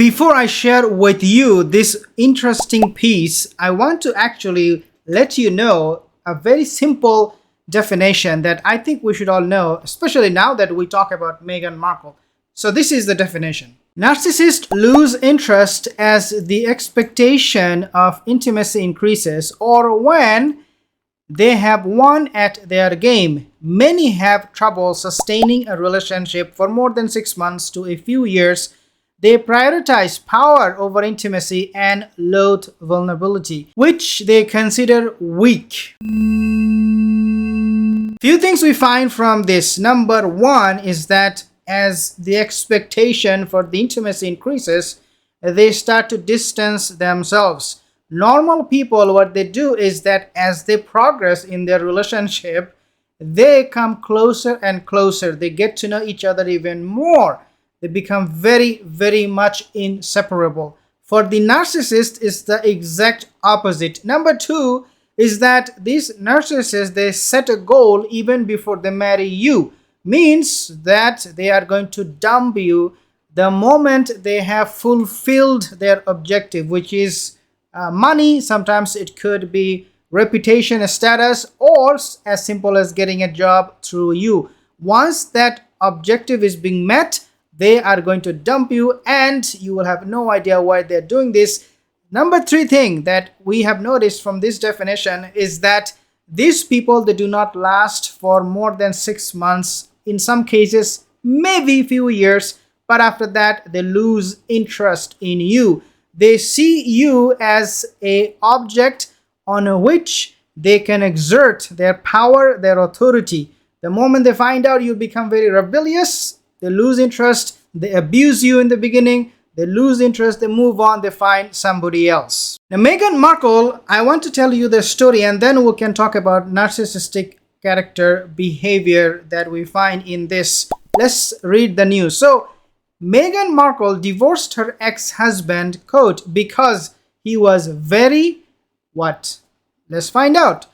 Before I share with you this interesting piece, I want to actually let you know a very simple definition that I think we should all know, especially now that we talk about Meghan Markle. So this is the definition. Narcissists lose interest as the expectation of intimacy increases or when they have won at their game. Many have trouble sustaining a relationship for more than 6 months to a few years. They prioritize power over intimacy and loathe vulnerability, which they consider weak. Few things we find from this. Number one is that as the expectation for the intimacy increases, they start to distance themselves. Normal people, what they do is that as they progress in their relationship, they come closer and closer. They get to know each other even more. They become very, very much inseparable. For the narcissist, it's the exact opposite. Number two is that these narcissists, they set a goal even before they marry you. Means that they are going to dump you the moment they have fulfilled their objective, which is money. Sometimes it could be reputation, status, or as simple as getting a job through you. Once that objective is being met, they are going to dump you and you will have no idea why they're doing this. Number three thing that we have noticed from this definition is that these people, they do not last for more than 6 months. In some cases, maybe a few years, but after that, they lose interest in you. They see you as an object on which they can exert their power, their authority. The moment they find out you become very rebellious, they lose interest. They abuse you in the beginning. They lose interest. They move on. They find somebody else. Now, Meghan Markle, I want to tell you the story and then we can talk about narcissistic character behavior that we find in this. Let's read the news. So, Meghan Markle divorced her ex-husband, quote, because he was very, what? Let's find out.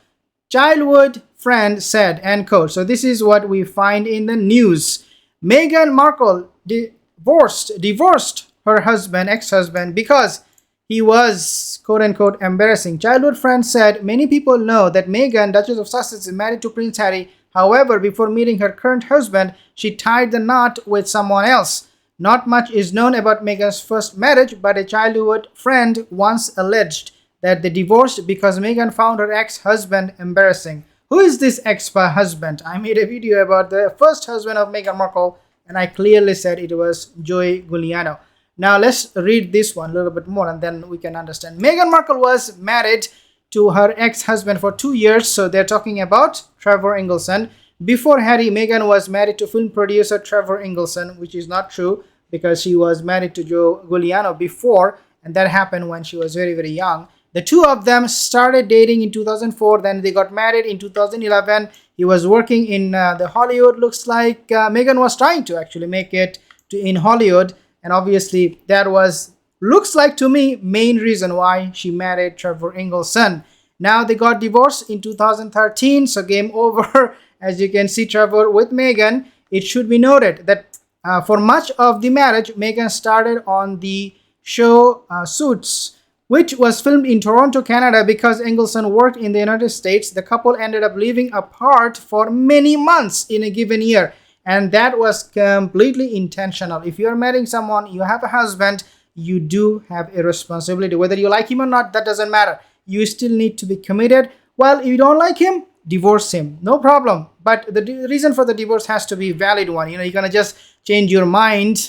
Childhood friend said, end quote. So, this is what we find in the news. Meghan Markle divorced her husband, ex-husband, because he was, quote-unquote, embarrassing. Childhood friends said, many people know that Meghan, Duchess of Sussex, is married to Prince Harry. However, before meeting her current husband, she tied the knot with someone else. Not much is known about Meghan's first marriage, but a childhood friend once alleged that they divorced because Meghan found her ex-husband embarrassing. Who is this ex-husband? I made a video about the first husband of Meghan Markle, and I clearly said it was Joey Giuliano. Now let's read this one a little bit more and then we can understand. Meghan Markle was married to her ex-husband for 2 years. So they're talking about Trevor Ingleson. Before Harry, Meghan was married to film producer Trevor Ingleson, which is not true because she was married to Joe Giuliano before, and that happened when she was very, very young. The two of them started dating in 2004, then they got married in 2011. He was working in the Hollywood. Looks like Meghan was trying to actually make it in Hollywood. And obviously that was, looks like to me, main reason why she married Trevor Ingleson. Now they got divorced in 2013, so game over. As you can see, Trevor with Meghan. It should be noted that for much of the marriage, Meghan started on the show Suits, which was filmed in Toronto, Canada. Because Ingleson worked in the United States, the couple ended up living apart for many months in a given year. And that was completely intentional. If you're marrying someone, you have a husband, you do have a responsibility. Whether you like him or not, that doesn't matter. You still need to be committed. Well, if you don't like him, divorce him. No problem. But the reason for the divorce has to be a valid one. You know, you're going to just change your mind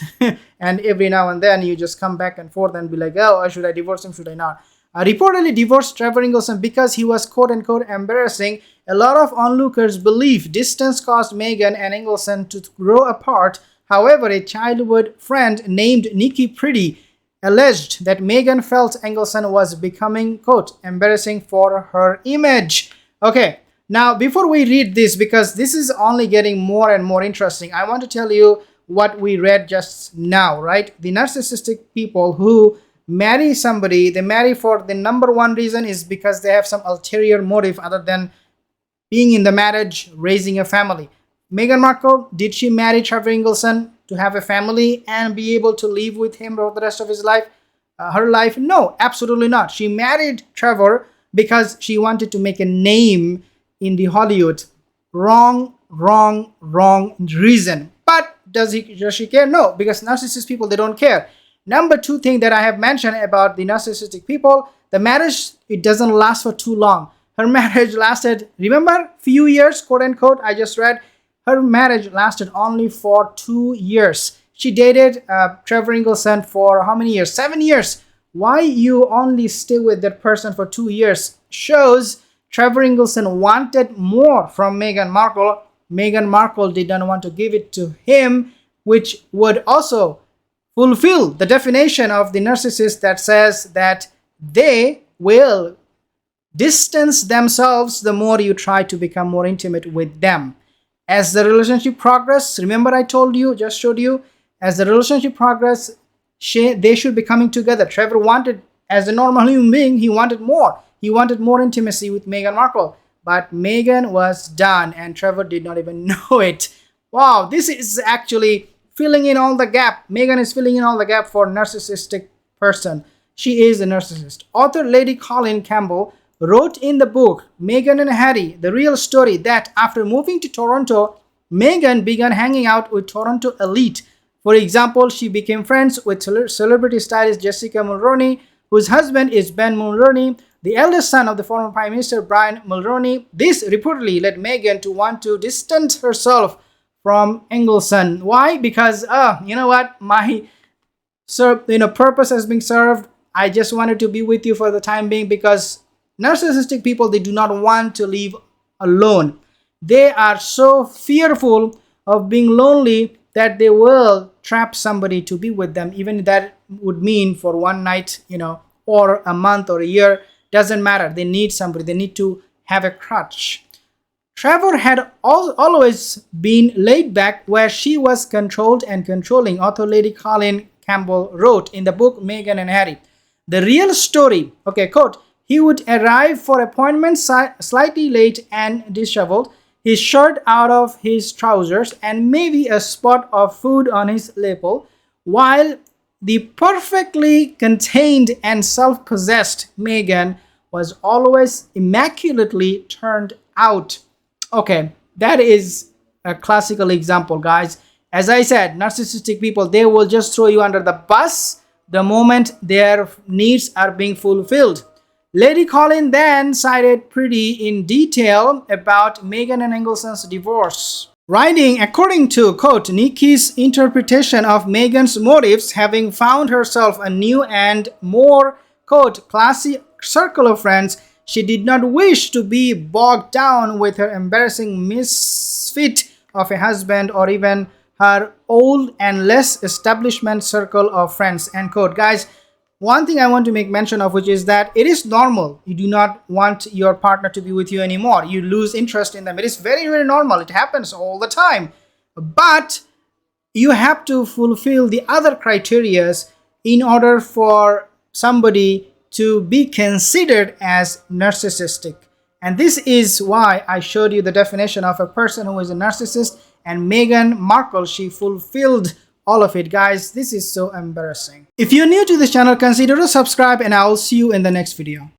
and every now and then you just come back and forth and be like, oh, should I divorce him? Should I not? Reportedly divorced Trevor Ingleson because he was quote-unquote embarrassing. A lot of onlookers believe distance caused Meghan and Ingleson to grow apart. However, a childhood friend named Nikki Pretty alleged that Meghan felt Ingleson was becoming, quote, embarrassing for her image. Okay, now before we read this, because this is only getting more and more interesting, I want to tell you what we read just now, right? The narcissistic people who marry somebody, they marry for the number one reason is because they have some ulterior motive other than being in the marriage, raising a family. Meghan Markle, did she marry Trevor Ingleson? to have a family and be able to live with him for the rest of his life, her life? No, absolutely not. She married Trevor because she wanted to make a name in the Hollywood. Wrong reason. But does she care? No, because narcissist people, they don't care. Number two thing that I have mentioned about the narcissistic people, the marriage, it doesn't last for too long. Her marriage lasted, remember, few years, quote unquote, I just read. Her marriage lasted only for 2 years. She dated Trevor Ingleson for how many years? 7 years. Why you only stay with that person for 2 years shows Trevor Ingleson wanted more from Meghan Markle. Meghan Markle did not want to give it to him, which would also fulfill the definition of the narcissist that says that they will distance themselves the more you try to become more intimate with them. As the relationship progresses, remember I told you, just showed you, as the relationship progresses, they should be coming together. Trevor wanted, as a normal human being, he wanted more. He wanted more intimacy with Meghan Markle. But Meghan was done and Trevor did not even know it. Wow, this is actually filling in all the gap. Meghan is filling in all the gap for narcissistic person. She is a narcissist. Author Lady Colin Campbell wrote in the book Meghan and Harry, the real story, that after moving to Toronto, Meghan began hanging out with Toronto elite. For example, she became friends with celebrity stylist Jessica Mulroney, whose husband is Ben Mulroney, the eldest son of the former Prime Minister Brian Mulroney. This reportedly led Meghan to want to distance herself from Ingleson. Why? Because, you know what, my purpose has been served. I just wanted to be with you for the time being, because narcissistic people, they do not want to live alone. They are so fearful of being lonely that they will trap somebody to be with them, even that would mean for one night, or a month or a year. Doesn't matter. They need somebody. They need to have a crutch. Trevor had always been laid back, where she was controlled and controlling. Author Lady Colin Campbell wrote in the book Meghan and Harry. The real story, okay, quote, he would arrive for appointments slightly late and disheveled, his shirt out of his trousers, and maybe a spot of food on his lapel, while the perfectly contained and self-possessed Meghan was always immaculately turned out. Okay, that is a classical example, guys. As I said, narcissistic people, they will just throw you under the bus the moment their needs are being fulfilled. Lady Colin then cited pretty in detail about Meghan and Ingleson's divorce, writing, according to, quote, Nikki's interpretation of Meghan's motives, having found herself a new and more, quote, classy circle of friends, she did not wish to be bogged down with her embarrassing misfit of a husband or even her old and less establishment circle of friends, end quote. Guys, one thing I want to make mention of, which is that it is normal. You do not want your partner to be with you anymore. You lose interest in them. It is very, very normal. It happens all the time. But you have to fulfill the other criterias in order for somebody to be considered as narcissistic. And this is why I showed you the definition of a person who is a narcissist. And Meghan Markle, she fulfilled all of it. Guys, this is so embarrassing. If you're new to this channel, consider to subscribe, and I will see you in the next video.